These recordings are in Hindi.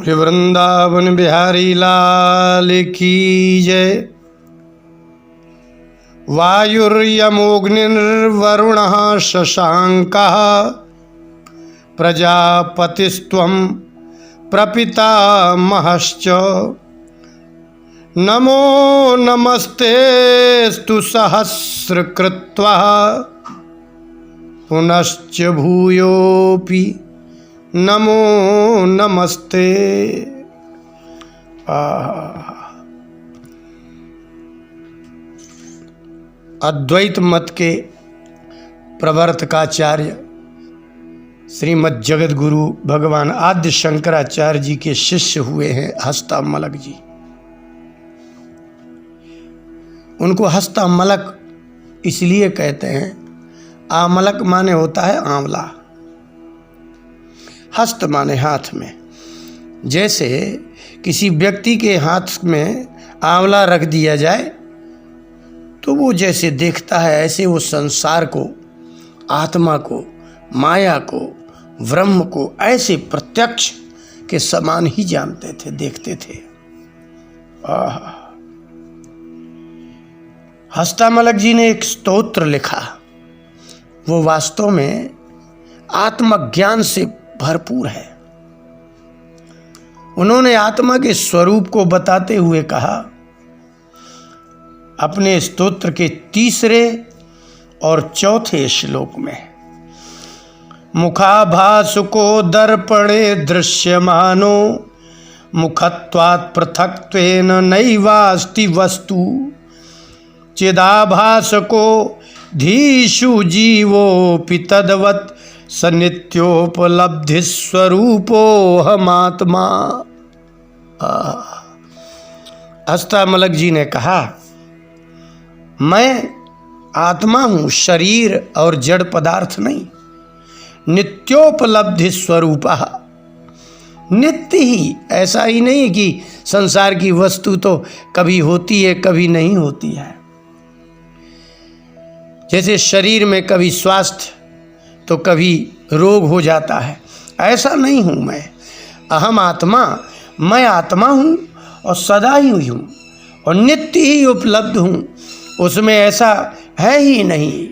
वृंदावन बिहारी लाल की जय। वायुर्यमोऽग्निर्वरुणः शशाङ्कः प्रजापतिस्त्वं प्रपितामहश्च। नमो नमस्तेस्तु सहस्रकृत्वः पुनश्च भूयोऽपि नमो नमस्ते। अद्वैत मत के प्रवर्तकाचार्य श्रीमद् जगत गुरु भगवान आद्य शंकराचार्य जी के शिष्य हुए हैं हस्तामलक जी। उनको हस्तामलक इसलिए कहते हैं, आमलक माने होता है आंवला, हस्त माने हाथ में। जैसे किसी व्यक्ति के हाथ में आंवला रख दिया जाए तो वो जैसे देखता है, ऐसे वो संसार को, आत्मा को, माया को, ब्रह्म को ऐसे प्रत्यक्ष के समान ही जानते थे, देखते थे। हस्तामलक जी ने एक स्तोत्र लिखा, वो वास्तव में आत्मज्ञान से भरपूर है। उन्होंने आत्मा के स्वरूप को बताते हुए कहा अपने स्तोत्र के तीसरे और चौथे श्लोक में, मुखाभास को दर्पणे दृश्यमानो मुखत्वात् पृथक्त्वेन नैवास्ति वस्तु। चिदाभास को धीषु जीवोऽपि तद्वत् सनित्योपलब्धि स्वरूपोऽहमात्मा। हस्तामलक जी ने कहा, मैं आत्मा हूँ, शरीर और जड़ पदार्थ नहीं। नित्योपलब्धि स्वरूपः, नित्य ही, ऐसा ही नहीं कि संसार की वस्तु तो कभी होती है कभी नहीं होती है। जैसे शरीर में कभी स्वास्थ्य तो कभी रोग हो जाता है, ऐसा नहीं हूँ मैं। अहम आत्मा, मैं आत्मा हूँ और सदा ही हूँ और नित्य ही उपलब्ध हूँ। उसमें ऐसा है ही नहीं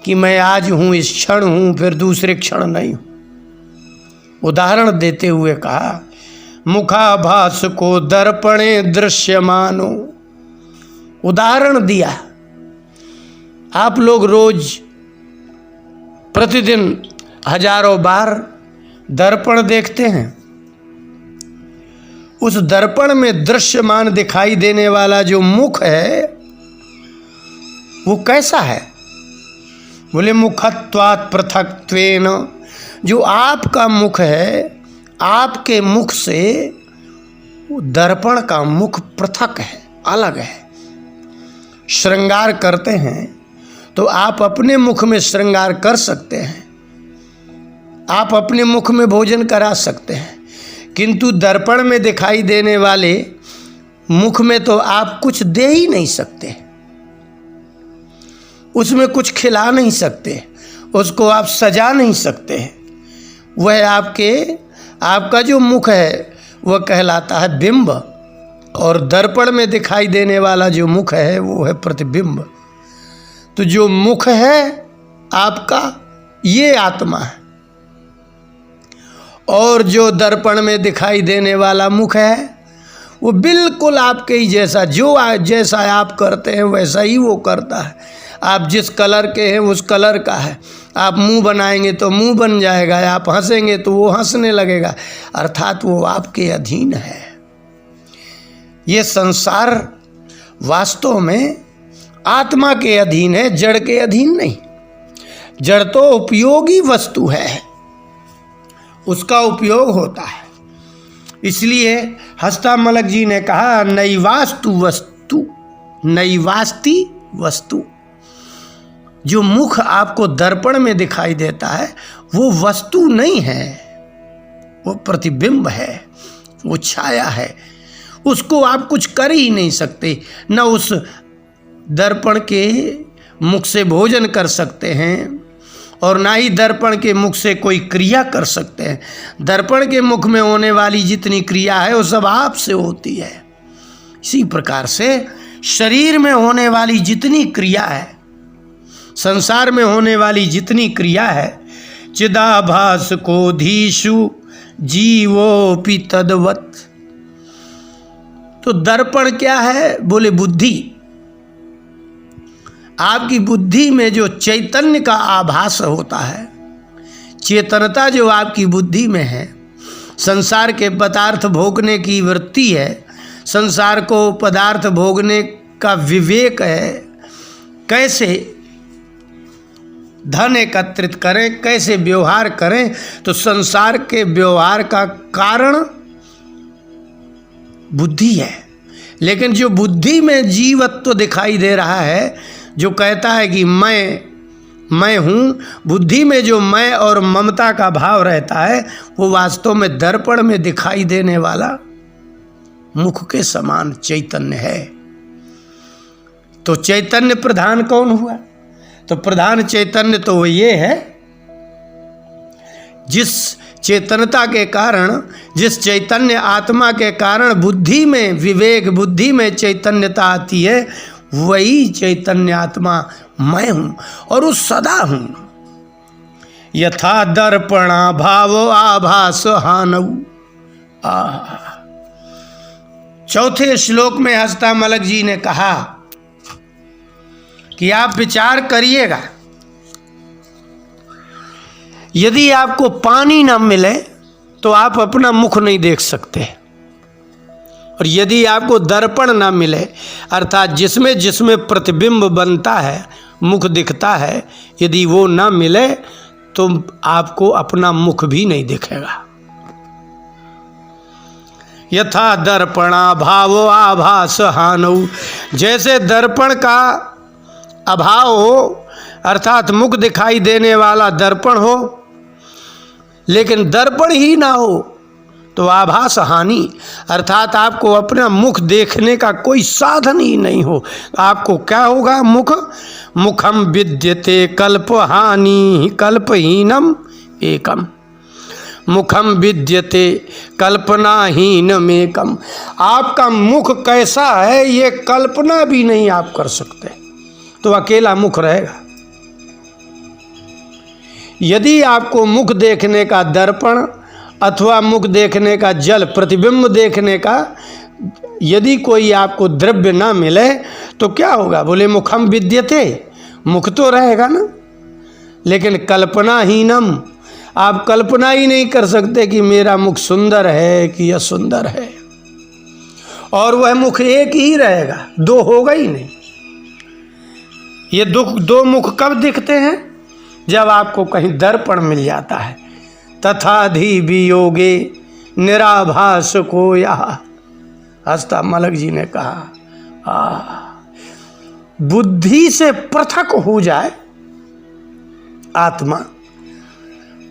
कि मैं आज हूँ, इस क्षण हूँ, फिर दूसरे क्षण नहीं हूँ। उदाहरण देते हुए कहा, मुखाभास को दर्पणे दृश्यमानो। उदाहरण दिया, आप लोग रोज प्रतिदिन हजारों बार दर्पण देखते हैं। उस दर्पण में दृश्यमान दिखाई देने वाला जो मुख है वो कैसा है? बोले मुखत्वात् पृथक्त्वेन, जो आपका मुख है, आपके मुख से दर्पण का मुख पृथक है, अलग है। श्रृंगार करते हैं तो आप अपने मुख में श्रृंगार कर सकते हैं, आप अपने मुख में भोजन करा सकते हैं, किंतु दर्पण में दिखाई देने वाले मुख में तो आप कुछ दे ही नहीं सकते, उसमें कुछ खिला नहीं सकते, उसको आप सजा नहीं सकते। वह आपका जो मुख है वह कहलाता है बिंब, और दर्पण में दिखाई देने वाला जो मुख है वो है प्रतिबिंब। तो जो मुख है आपका, ये आत्मा है, और जो दर्पण में दिखाई देने वाला मुख है वो बिल्कुल आपके ही जैसा, जैसा आप करते हैं वैसा ही वो करता है। आप जिस कलर के हैं उस कलर का है। आप मुंह बनाएंगे तो मुंह बन जाएगा, आप हंसेंगे तो वो हंसने लगेगा, अर्थात वो आपके अधीन है। ये संसार वास्तव में आत्मा के अधीन है, जड़ के अधीन नहीं। जड़ तो उपयोगी वस्तु है, उसका उपयोग होता है। इसलिए हस्तामलक जी ने कहा, नैवास्तु वस्तु, नैवास्ति वस्तु। जो मुख आपको दर्पण में दिखाई देता है वो वस्तु नहीं है, वो प्रतिबिंब है, वो छाया है। उसको आप कुछ कर ही नहीं सकते, न उस दर्पण के मुख से भोजन कर सकते हैं और ना ही दर्पण के मुख से कोई क्रिया कर सकते हैं। दर्पण के मुख में होने वाली जितनी क्रिया है वो सब आप से होती है। इसी प्रकार से शरीर में होने वाली जितनी क्रिया है, संसार में होने वाली जितनी क्रिया है, चिदाभास को धीषु जीवोपि तद्वत्। तो दर्पण क्या है? बोले बुद्धि। आपकी बुद्धि में जो चैतन्य का आभास होता है, चेतनता जो आपकी बुद्धि में है, संसार के पदार्थ भोगने की वृत्ति है, संसार को पदार्थ भोगने का विवेक है, कैसे धन एकत्रित करें, कैसे व्यवहार करें, तो संसार के व्यवहार का कारण बुद्धि है। लेकिन जो बुद्धि में जीवत्व दिखाई दे रहा है, जो कहता है कि मैं हूँ, बुद्धि में जो मैं और ममता का भाव रहता है, वो वास्तव में दर्पण में दिखाई देने वाला मुख के समान चैतन्य है। तो चैतन्य प्रधान कौन हुआ? तो प्रधान चैतन्य तो वो ये है, जिस चेतनता के कारण, जिस चैतन्य आत्मा के कारण बुद्धि में विवेक, बुद्धि में चैतन्यता आती है, वही चैतन्य आत्मा मैं हूँ और उस सदा हूँ। यथा दर्पणा भाव आभास हानऊ। चौथे श्लोक में हस्तामलक जी ने कहा कि आप विचार करिएगा, यदि आपको पानी ना मिले तो आप अपना मुख नहीं देख सकते, और यदि आपको दर्पण ना मिले, अर्थात जिसमें जिसमें प्रतिबिंब बनता है, मुख दिखता है, यदि वो ना मिले तो आपको अपना मुख भी नहीं दिखेगा। यथा दर्पणा भाव आभास हानऊ। जैसे दर्पण का अभाव हो, अर्थात मुख दिखाई देने वाला दर्पण हो, लेकिन दर्पण ही ना हो तो आभास हानि, अर्थात आपको अपना मुख देखने का कोई साधन ही नहीं हो। आपको क्या होगा? मुखम विद्यते कल्पहानि कल्पहीनम एकम। मुखम विद्यते कल्पनाहीनम एकम। आपका मुख कैसा है ये कल्पना भी नहीं आप कर सकते, तो अकेला मुख रहेगा। यदि आपको मुख देखने का दर्पण अथवा मुख देखने का जल, प्रतिबिंब देखने का यदि कोई आपको द्रव्य ना मिले तो क्या होगा? बोले मुखम विद्यते, मुख तो रहेगा ना, लेकिन कल्पनाहीनम, आप कल्पना ही नहीं कर सकते कि मेरा मुख सुंदर है कि असुंदर है, और वह मुख एक ही रहेगा, दो होगा ही नहीं। ये दो मुख कब दिखते हैं? जब आपको कहीं दर्पण मिल जाता है। तथाधि वियोगे निराभास को यहाँ, हस्तामलक जी ने कहा, बुद्धि से पृथक हो जाए आत्मा,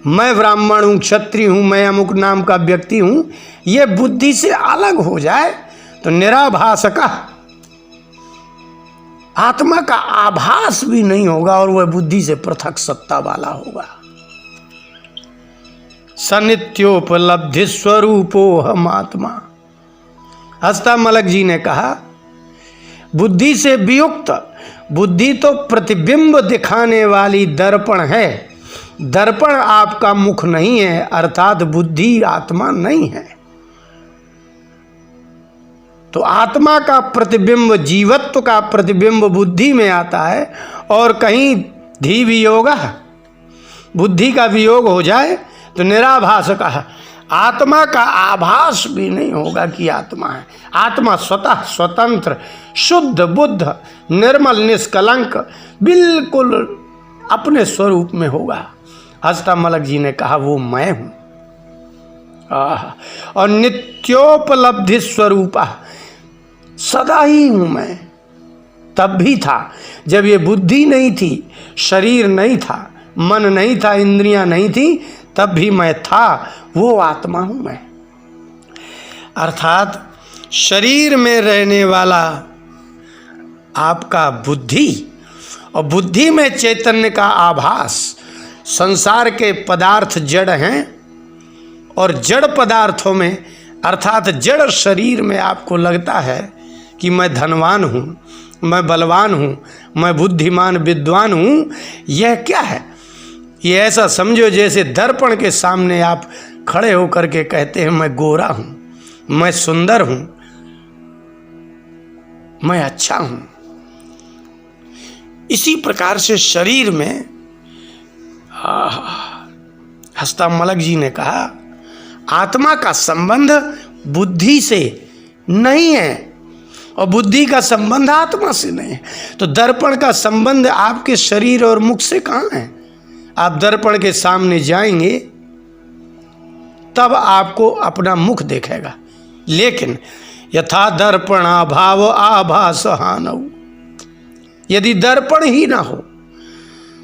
मैं ब्राह्मण हूँ, क्षत्रिय हूँ, मैं अमुक नाम का व्यक्ति हूँ, ये बुद्धि से अलग हो जाए तो निराभास का आत्मा का आभास भी नहीं होगा और वह बुद्धि से पृथक सत्ता वाला होगा। सनित्योपलब्धि स्वरूपो हम आत्मा। हस्तामलक जी ने कहा, बुद्धि से वियुक्त, बुद्धि तो प्रतिबिंब दिखाने वाली दर्पण है, दर्पण आपका मुख नहीं है, अर्थात बुद्धि आत्मा नहीं है। तो आत्मा का प्रतिबिंब, जीवत्व का प्रतिबिंब बुद्धि में आता है, और कहीं धी वियोग, बुद्धि का वियोग हो जाए तो निराभास का आत्मा का आभास भी नहीं होगा कि आत्मा है। आत्मा स्वतः स्वतंत्र, शुद्ध बुद्ध, निर्मल, निष्कलंक, बिल्कुल अपने स्वरूप में होगा। हस्तामलक जी ने कहा वो मैं हूँ। और नित्योपलब्धि स्वरूपा, सदा ही हूँ मैं। तब भी था जब ये बुद्धि नहीं थी, शरीर नहीं था, मन नहीं था, इंद्रियां नहीं थी, तब भी मैं था, वो आत्मा हूँ मैं। अर्थात शरीर में रहने वाला आपका बुद्धि, और बुद्धि में चैतन्य का आभास, संसार के पदार्थ जड़ हैं और जड़ पदार्थों में अर्थात जड़ शरीर में आपको लगता है कि मैं धनवान हूँ, मैं बलवान हूँ, मैं बुद्धिमान विद्वान हूँ, यह क्या है? ये ऐसा समझो जैसे दर्पण के सामने आप खड़े होकर के कहते हैं मैं गोरा हूँ, मैं सुंदर हूँ, मैं अच्छा हूँ। इसी प्रकार से शरीर में हस्तामलक जी ने कहा आत्मा का संबंध बुद्धि से नहीं है और बुद्धि का संबंध आत्मा से नहीं है। तो दर्पण का संबंध आपके शरीर और मुख से कहाँ है? आप दर्पण के सामने जाएंगे तब आपको अपना मुख देखेगा। लेकिन यथा दर्पणा भाव आभास हानौ, यदि दर्पण ही ना हो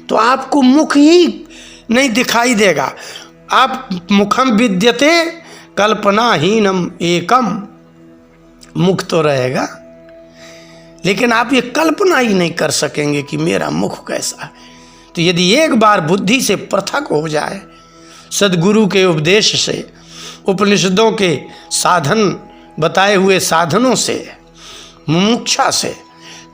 तो आपको मुख ही नहीं दिखाई देगा। आप मुखम विद्यते कल्पनाहीनम एकम, मुख तो रहेगा लेकिन आप ये कल्पना ही नहीं कर सकेंगे कि मेरा मुख कैसा है। तो यदि एक बार बुद्धि से पृथक हो जाए, सद्गुरु के उपदेश से, उपनिषदों के साधन बताए हुए साधनों से, मुमुक्षा से,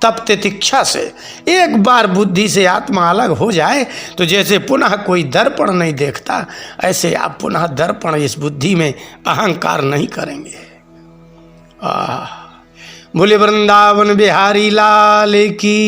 तप तितिक्षा से एक बार बुद्धि से आत्मा अलग हो जाए तो जैसे पुनः कोई दर्पण नहीं देखता, ऐसे आप पुनः दर्पण इस बुद्धि में अहंकार नहीं करेंगे। बोले वृंदावन बिहारी लाल की।